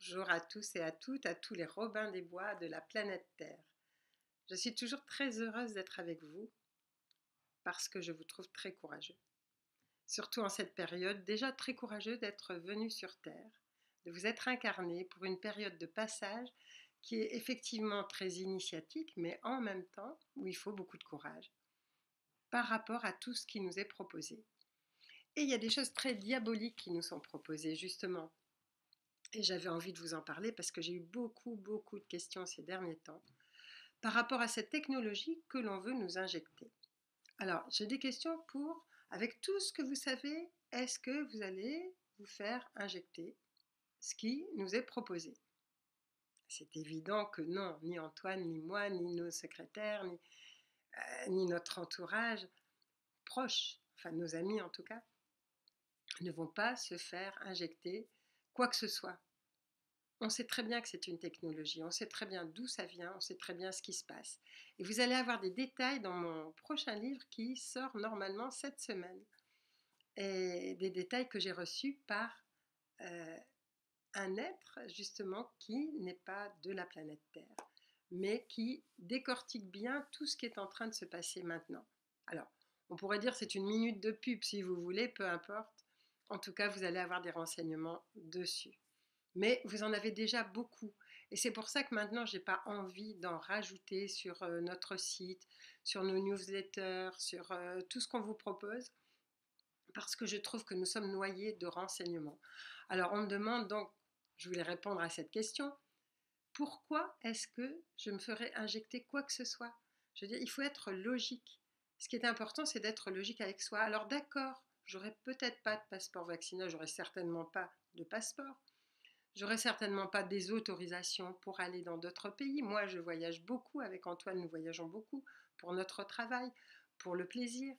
Bonjour à tous et à toutes, à tous les Robins des Bois de la planète Terre. Je suis toujours très heureuse d'être avec vous parce que je vous trouve très courageux. Surtout en cette période, déjà très courageux d'être venu sur Terre, de vous être incarné pour une période de passage qui est effectivement très initiatique, mais en même temps où il faut beaucoup de courage par rapport à tout ce qui nous est proposé. Et il y a des choses très diaboliques qui nous sont proposées, justement. Et j'avais envie de vous en parler parce que j'ai eu beaucoup de questions ces derniers temps par rapport à cette technologie que l'on veut nous injecter. Alors, j'ai des questions pour, avec tout ce que vous savez, est-ce que vous allez vous faire injecter ce qui nous est proposé? C'est évident que non, ni Antoine, ni moi, ni nos secrétaires, ni notre entourage proche, enfin nos amis en tout cas, ne vont pas se faire injecter quoi que ce soit. On sait très bien que c'est une technologie, on sait très bien d'où ça vient, on sait très bien ce qui se passe. Et vous allez avoir des détails dans mon prochain livre qui sort normalement cette semaine. Et des détails que j'ai reçus par euh, un être justement qui n'est pas de la planète Terre, mais qui décortique bien tout ce qui est en train de se passer maintenant. Alors, on pourrait dire c'est une minute de pub si vous voulez, peu importe. En tout cas, vous allez avoir des renseignements dessus. Mais vous en avez déjà beaucoup. Et c'est pour ça que maintenant, je n'ai pas envie d'en rajouter sur notre site, sur nos newsletters, sur tout ce qu'on vous propose, parce que je trouve que nous sommes noyés de renseignements. Alors, on me demande donc, je voulais répondre à cette question, pourquoi est-ce que je me ferais injecter quoi que ce soit? Je veux dire, il faut être logique. Ce qui est important, c'est d'être logique avec soi. Alors d'accord, j'aurais peut-être pas de passeport vaccinal, j'aurais certainement pas de passeport. J'aurais certainement pas des autorisations pour aller dans d'autres pays. Moi, je voyage beaucoup avec Antoine, nous voyageons beaucoup pour notre travail, pour le plaisir.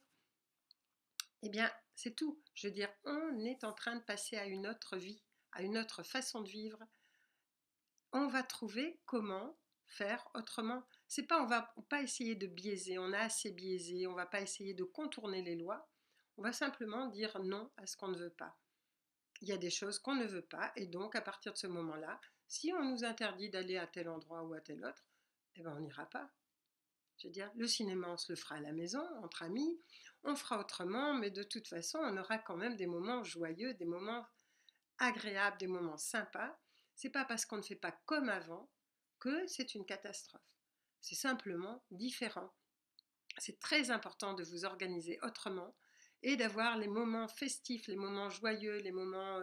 Eh bien, c'est tout. Je veux dire, on est en train de passer à une autre vie, à une autre façon de vivre. On va trouver comment faire autrement. C'est pas, on va pas essayer de biaiser, on a assez biaisé, on va pas essayer de contourner les lois. On va simplement dire non à ce qu'on ne veut pas. Il y a des choses qu'on ne veut pas, et donc à partir de ce moment-là, si on nous interdit d'aller à tel endroit ou à tel autre, eh ben on n'ira pas. Je veux dire, le cinéma, on se le fera à la maison, entre amis, on fera autrement, mais de toute façon, on aura quand même des moments joyeux, des moments agréables, des moments sympas. C'est pas parce qu'on ne fait pas comme avant que c'est une catastrophe. C'est simplement différent. C'est très important de vous organiser autrement et d'avoir les moments festifs, les moments joyeux, les moments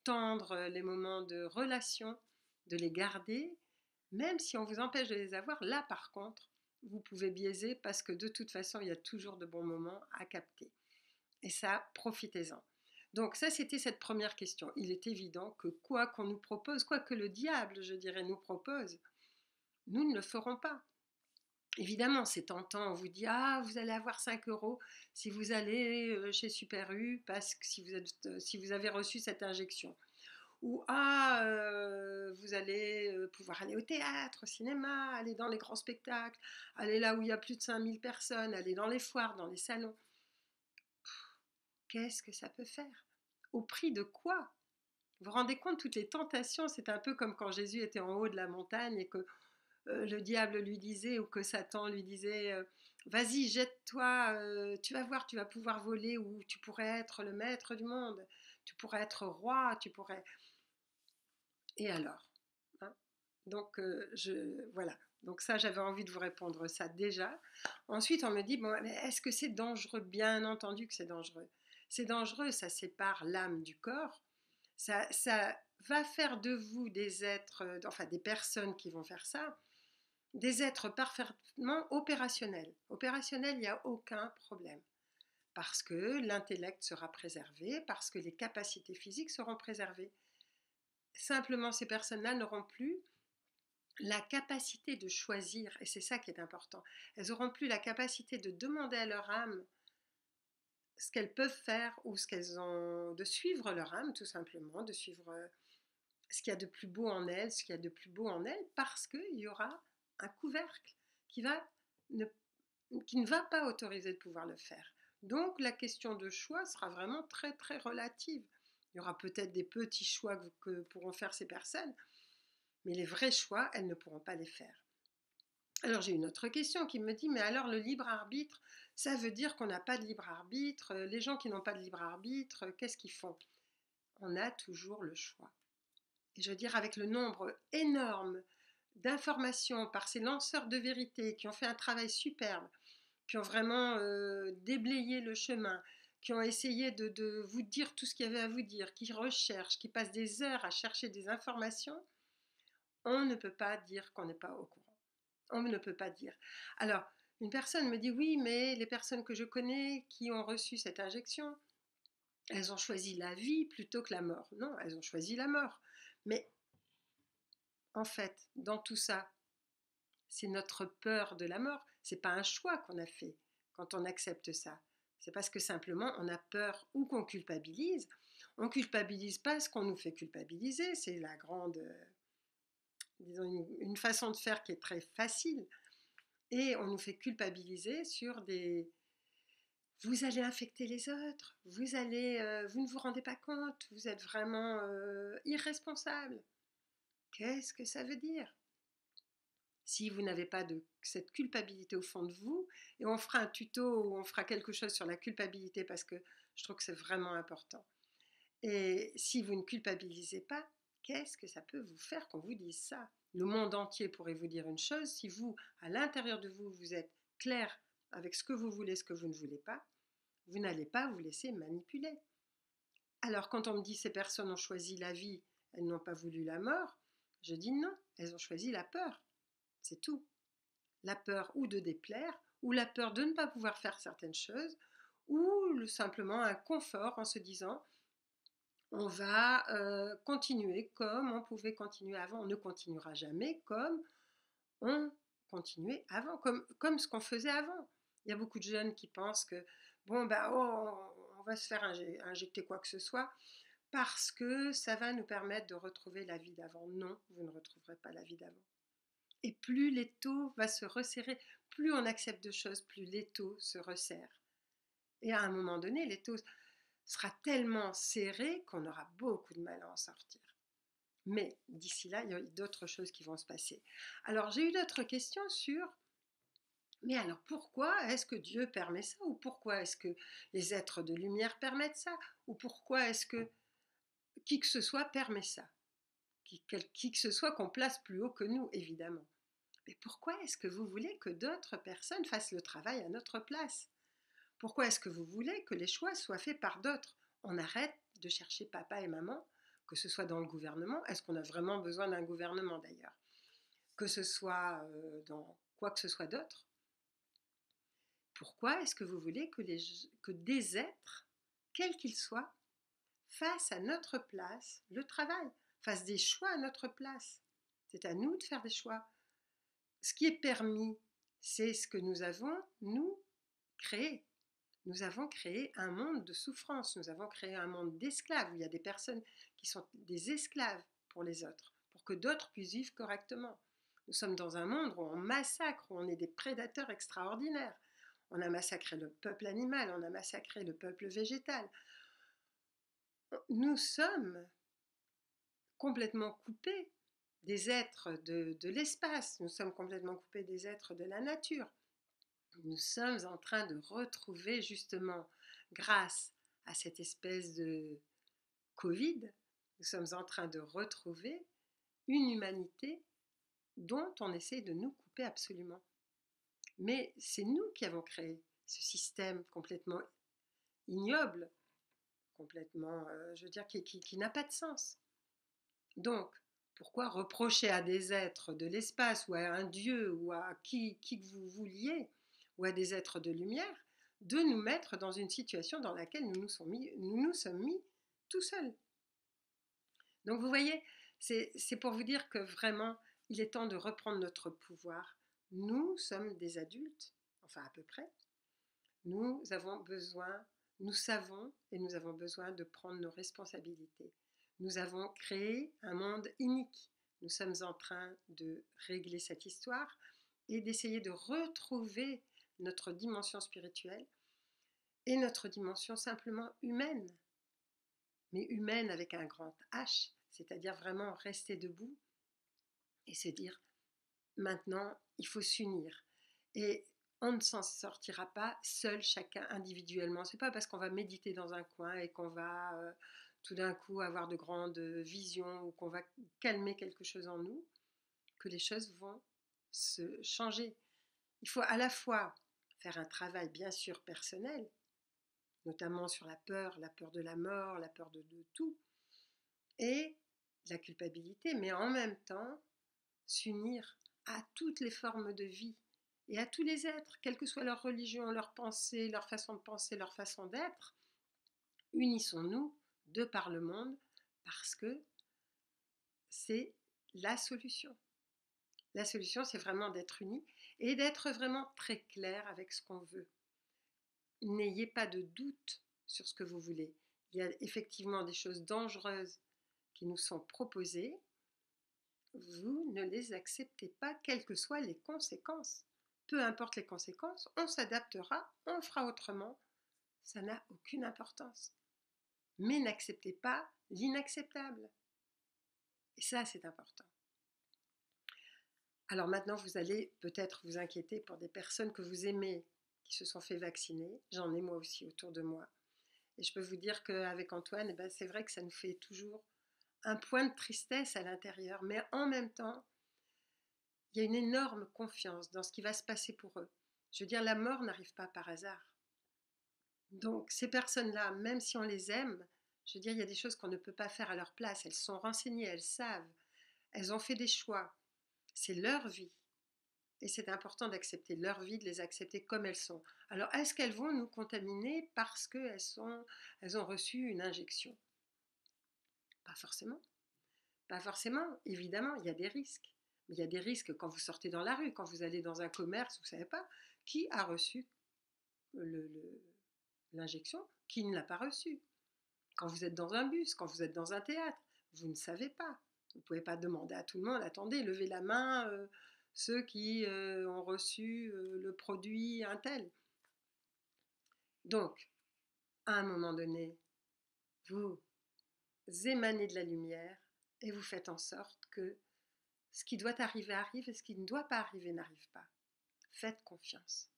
tendres, les moments de relation, de les garder, même si on vous empêche de les avoir. Là, par contre, vous pouvez biaiser parce que de toute façon, il y a toujours de bons moments à capter. Et ça, profitez-en. Donc ça, c'était cette première question. Il est évident que quoi qu'on nous propose, quoi que le diable, je dirais, nous propose, nous ne le ferons pas. Évidemment, c'est tentant. On vous dit, ah, vous allez avoir 5 euros si vous allez chez Super U, parce que si vous avez reçu cette injection. Ou, ah, vous allez pouvoir aller au théâtre, au cinéma, aller dans les grands spectacles, aller là où il y a plus de 5000 personnes, aller dans les foires, dans les salons. Qu'est-ce que ça peut faire? Au prix de quoi? Vous vous rendez compte, toutes les tentations, c'est un peu comme quand Jésus était en haut de la montagne et que le diable lui disait, ou que Satan lui disait, vas-y, jette-toi, tu vas voir, tu vas pouvoir voler, ou tu pourrais être le maître du monde, tu pourrais être roi, tu pourrais... Et alors, hein? Donc, voilà. Donc ça, j'avais envie de vous répondre ça déjà. Ensuite, on me dit, bon, mais est-ce que c'est dangereux? Bien entendu que c'est dangereux. C'est dangereux, ça sépare l'âme du corps. Ça va faire de vous des êtres, enfin des personnes qui vont faire ça, des êtres parfaitement opérationnels. Opérationnels, il n'y a aucun problème. Parce que l'intellect sera préservé, parce que les capacités physiques seront préservées. Simplement, ces personnes-là n'auront plus la capacité de choisir, et c'est ça qui est important. Elles n'auront plus la capacité de demander à leur âme ce qu'elles peuvent faire ou ce qu'elles ont, de suivre leur âme tout simplement, de suivre ce qu'il y a de plus beau en elles, ce qu'il y a de plus beau en elles, parce qu'il y aura un couvercle qui, ne, qui ne va pas autoriser de pouvoir le faire. Donc la question de choix sera vraiment très relative. Il y aura peut-être des petits choix que pourront faire ces personnes, mais les vrais choix, elles ne pourront pas les faire. Alors j'ai une autre question qui me dit, mais alors le libre arbitre, ça veut dire qu'on n'a pas de libre arbitre? Les gens qui n'ont pas de libre arbitre, qu'est-ce qu'ils font? On a toujours le choix. Et je veux dire, avec le nombre énorme d'informations par ces lanceurs de vérité qui ont fait un travail superbe, qui ont vraiment déblayé le chemin, qui ont essayé de vous dire tout ce qu'il y avait à vous dire, qui recherchent, qui passent des heures à chercher des informations, on ne peut pas dire qu'on n'est pas au courant. On ne peut pas dire. Alors, une personne me dit, oui, mais les personnes que je connais qui ont reçu cette injection, elles ont choisi la vie plutôt que la mort. Non, elles ont choisi la mort. Mais en fait, dans tout ça, c'est notre peur de la mort. C'est pas un choix qu'on a fait quand on accepte ça. C'est parce que simplement on a peur ou qu'on culpabilise. On culpabilise pas ce qu'on nous fait culpabiliser. C'est la grande, disons, une façon de faire qui est très facile. Et on nous fait culpabiliser sur des... Vous allez infecter les autres, vous ne vous rendez pas compte, vous êtes vraiment irresponsable. Qu'est-ce que ça veut dire? Si vous n'avez pas cette culpabilité au fond de vous, et on fera un tuto où on fera quelque chose sur la culpabilité parce que je trouve que c'est vraiment important. Et si vous ne culpabilisez pas, qu'est-ce que ça peut vous faire qu'on vous dise ça? Le monde entier pourrait vous dire une chose, si vous, à l'intérieur de vous, vous êtes clair avec ce que vous voulez, ce que vous ne voulez pas, vous n'allez pas vous laisser manipuler. Alors quand on me dit ces personnes ont choisi la vie, elles n'ont pas voulu la mort, je dis non, elles ont choisi la peur. C'est tout. La peur ou de déplaire, ou la peur de ne pas pouvoir faire certaines choses, ou simplement un confort en se disant on va continuer comme on pouvait continuer avant, on ne continuera jamais comme on continuait avant, comme ce qu'on faisait avant. Il y a beaucoup de jeunes qui pensent que bon bah on va se faire injecter quoi que ce soit parce que ça va nous permettre de retrouver la vie d'avant. Non, vous ne retrouverez pas la vie d'avant. Et plus l'étau va se resserrer, plus on accepte de choses, plus l'étau se resserre. Et à un moment donné, l'étau sera tellement serré qu'on aura beaucoup de mal à en sortir. Mais d'ici là, il y a d'autres choses qui vont se passer. Alors j'ai eu d'autres questions sur, mais alors pourquoi est-ce que Dieu permet ça? Ou pourquoi est-ce que les êtres de lumière permettent ça? Ou pourquoi est-ce que qui que ce soit permet ça? Qui que ce soit qu'on place plus haut que nous, évidemment. Mais pourquoi est-ce que vous voulez que d'autres personnes fassent le travail à notre place? Pourquoi est-ce que vous voulez que les choix soient faits par d'autres? On arrête de chercher papa et maman, que ce soit dans le gouvernement. Est-ce qu'on a vraiment besoin d'un gouvernement d'ailleurs? Que ce soit dans quoi que ce soit d'autre. Pourquoi est-ce que vous voulez que des êtres, quels qu'ils soient, fassent à notre place le travail, fassent des choix à notre place? C'est à nous de faire des choix. Ce qui est permis, c'est ce que nous avons, nous, créé. Nous avons créé un monde de souffrance, nous avons créé un monde d'esclaves, où il y a des personnes qui sont des esclaves pour les autres, pour que d'autres puissent vivre correctement. Nous sommes dans un monde où on massacre, où on est des prédateurs extraordinaires. On a massacré le peuple animal, on a massacré le peuple végétal. Nous sommes complètement coupés des êtres de l'espace, nous sommes complètement coupés des êtres de la nature. Nous sommes en train de retrouver justement, grâce à cette espèce de Covid, nous sommes en train de retrouver une humanité dont on essaie de nous couper absolument. Mais c'est nous qui avons créé ce système complètement ignoble, complètement, je veux dire, qui n'a pas de sens. Donc, pourquoi reprocher à des êtres de l'espace ou à un dieu ou à qui que vous vouliez ou à des êtres de lumière de nous mettre dans une situation dans laquelle nous nous sommes mis tout seuls? Donc vous voyez, c'est pour vous dire que vraiment, il est temps de reprendre notre pouvoir. Nous sommes des adultes, enfin à peu près. Nous avons besoin, nous savons et nous avons besoin de prendre nos responsabilités. Nous avons créé un monde inique. Nous sommes en train de régler cette histoire et d'essayer de retrouver notre dimension spirituelle et notre dimension simplement humaine. mais humaine avec un grand H, c'est-à-dire vraiment rester debout et se dire maintenant il faut s'unir. Et on ne s'en sortira pas seul, chacun individuellement. C'est pas parce qu'on va méditer dans un coin et qu'on va tout d'un coup avoir de grandes visions ou qu'on va calmer quelque chose en nous que les choses vont se changer. Il faut à la fois faire un travail bien sûr personnel, notamment sur la peur de la mort, la peur de tout, et la culpabilité, mais en même temps s'unir à toutes les formes de vie et à tous les êtres, quelle que soit leur religion, leur pensée, leur façon de penser, leur façon d'être. Unissons-nous de par le monde parce que c'est la solution. La solution, c'est vraiment d'être unis et d'être vraiment très clair avec ce qu'on veut. N'ayez pas de doute sur ce que vous voulez. Il y a effectivement des choses dangereuses qui nous sont proposées. Vous ne les acceptez pas, quelles que soient les conséquences. Peu importe les conséquences, on s'adaptera, on fera autrement. Ça n'a aucune importance. Mais n'acceptez pas l'inacceptable. Et ça, c'est important. Alors maintenant, vous allez peut-être vous inquiéter pour des personnes que vous aimez qui se sont fait vacciner. J'en ai moi aussi autour de moi. Et je peux vous dire qu'avec Antoine, c'est vrai que ça nous fait toujours un point de tristesse à l'intérieur. Mais en même temps, il y a une énorme confiance dans ce qui va se passer pour eux. Je veux dire, la mort n'arrive pas par hasard. Donc ces personnes-là, même si on les aime, je veux dire, il y a des choses qu'on ne peut pas faire à leur place. Elles sont renseignées, elles savent, elles ont fait des choix. C'est leur vie. Et c'est important d'accepter leur vie, de les accepter comme elles sont. Alors, est-ce qu'elles vont nous contaminer parce qu'elles ont reçu une injection? Pas forcément. Pas forcément. Évidemment, il y a des risques. Mais il y a des risques quand vous sortez dans la rue, quand vous allez dans un commerce, vous ne savez pas qui a reçu l'injection, qui ne l'a pas reçue. Quand vous êtes dans un bus, quand vous êtes dans un théâtre, vous ne savez pas. Vous ne pouvez pas demander à tout le monde, attendez, levez la main, ceux qui ont reçu le produit un tel. Donc, à un moment donné, vous émanez de la lumière et vous faites en sorte que ce qui doit arriver arrive et ce qui ne doit pas arriver n'arrive pas. Faites confiance.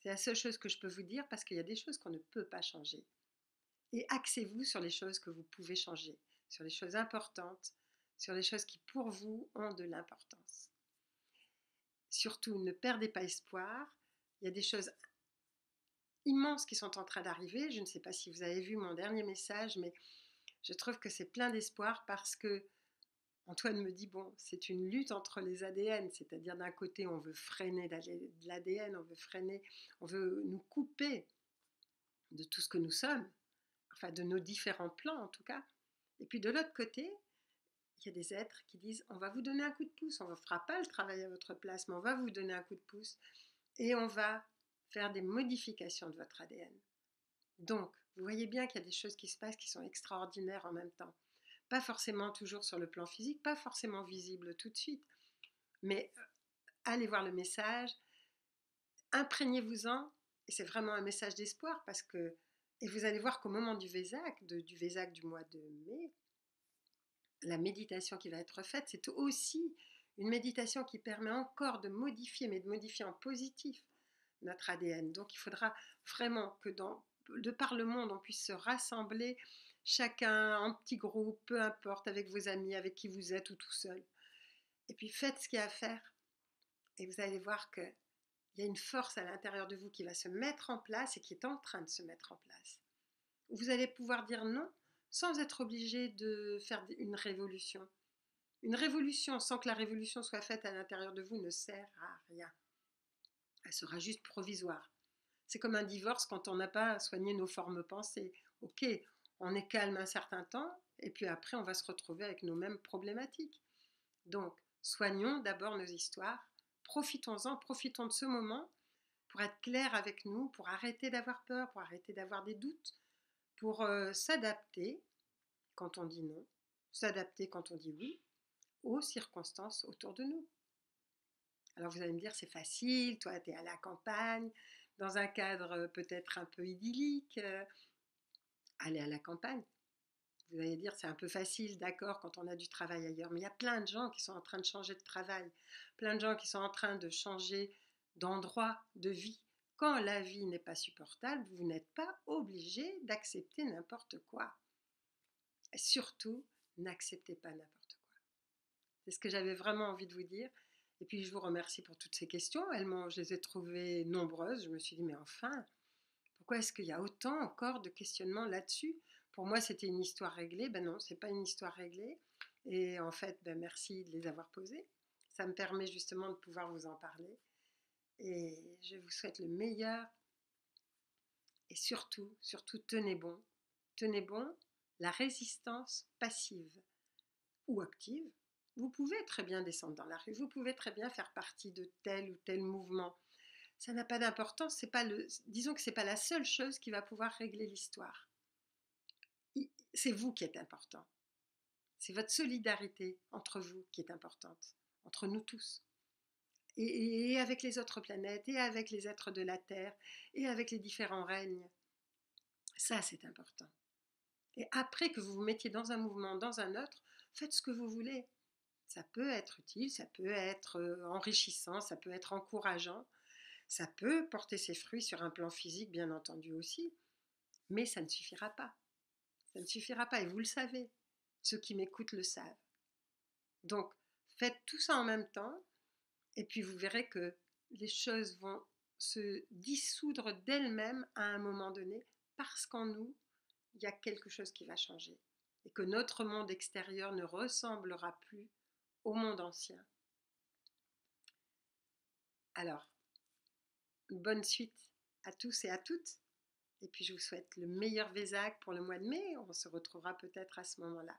C'est la seule chose que je peux vous dire parce qu'il y a des choses qu'on ne peut pas changer. Et axez-vous sur les choses que vous pouvez changer, sur les choses importantes, sur les choses qui pour vous ont de l'importance. Surtout, ne perdez pas espoir. Il y a des choses immenses qui sont en train d'arriver. Je ne sais pas si vous avez vu mon dernier message, mais je trouve que c'est plein d'espoir parce que Antoine me dit, bon, c'est une lutte entre les ADN, c'est-à-dire d'un côté, on veut freiner de l'ADN, on veut nous couper de tout ce que nous sommes, enfin de nos différents plans en tout cas. Et puis de l'autre côté, il y a des êtres qui disent, on va vous donner un coup de pouce, on ne fera pas le travail à votre place, mais on va vous donner un coup de pouce et on va faire des modifications de votre ADN. Donc, vous voyez bien qu'il y a des choses qui se passent qui sont extraordinaires en même temps. Pas forcément toujours sur le plan physique, pas forcément visible tout de suite, mais allez voir le message, imprégnez-vous-en, et c'est vraiment un message d'espoir parce que, et vous allez voir qu'au moment du Vésac, du Vésac du mois de mai, la méditation qui va être faite, c'est aussi une méditation qui permet encore de modifier, mais de modifier en positif notre ADN. Donc il faudra vraiment que de par le monde, on puisse se rassembler chacun en petits groupes, peu importe, avec vos amis, avec qui vous êtes ou tout seul. Et puis faites ce qu'il y a à faire et vous allez voir qu'il y a une force à l'intérieur de vous qui va se mettre en place et qui est en train de se mettre en place. Vous allez pouvoir dire non sans être obligé de faire une révolution. Une révolution sans que la révolution soit faite à l'intérieur de vous ne sert à rien. Elle sera juste provisoire. C'est comme un divorce quand on n'a pas soigné nos formes pensées. Ok, on est calme un certain temps et puis après on va se retrouver avec nos mêmes problématiques. Donc, soignons d'abord nos histoires, profitons-en, profitons de ce moment pour être clair avec nous, pour arrêter d'avoir peur, pour arrêter d'avoir des doutes, pour s'adapter quand on dit non, s'adapter quand on dit oui, aux circonstances autour de nous. Alors vous allez me dire, c'est facile, toi tu es à la campagne, dans un cadre peut-être un peu idyllique, allez à la campagne, Vous allez dire, c'est un peu facile, d'accord, quand on a du travail ailleurs, mais il y a plein de gens qui sont en train de changer de travail, plein de gens qui sont en train de changer d'endroit de vie. Quand la vie n'est pas supportable, vous n'êtes pas obligé d'accepter n'importe quoi. Et surtout, n'acceptez pas n'importe quoi. C'est ce que j'avais vraiment envie de vous dire. Et puis, je vous remercie pour toutes ces questions. Je les ai trouvées nombreuses. Je me suis dit, mais enfin, pourquoi est-ce qu'il y a autant encore de questionnements là-dessus? Pour moi, c'était une histoire réglée. Ben non, c'est pas une histoire réglée. Et en fait, ben merci de les avoir posées. Ça me permet justement de pouvoir vous en parler. Et je vous souhaite le meilleur. Et surtout, surtout, tenez bon. Tenez bon. La résistance passive ou active, vous pouvez très bien descendre dans la rue. Vous pouvez très bien faire partie de tel ou tel mouvement. Ça n'a pas d'importance. Disons que c'est pas la seule chose qui va pouvoir régler l'histoire. C'est vous qui êtes important. C'est votre solidarité entre vous qui est importante, entre nous tous. Et avec les autres planètes, et avec les êtres de la Terre, et avec les différents règnes. Ça, c'est important. Et après que vous vous mettiez dans un mouvement, dans un autre, faites ce que vous voulez. Ça peut être utile, ça peut être enrichissant, ça peut être encourageant, ça peut porter ses fruits sur un plan physique, bien entendu aussi, mais ça ne suffira pas. Ça ne suffira pas, et vous le savez. Ceux qui m'écoutent le savent. Donc, faites tout ça en même temps, et puis vous verrez que les choses vont se dissoudre d'elles-mêmes à un moment donné, parce qu'en nous, il y a quelque chose qui va changer, et que notre monde extérieur ne ressemblera plus au monde ancien. Alors, bonne suite à tous et à toutes, et puis je vous souhaite le meilleur Vésac pour le mois de mai. On se retrouvera peut-être à ce moment-là.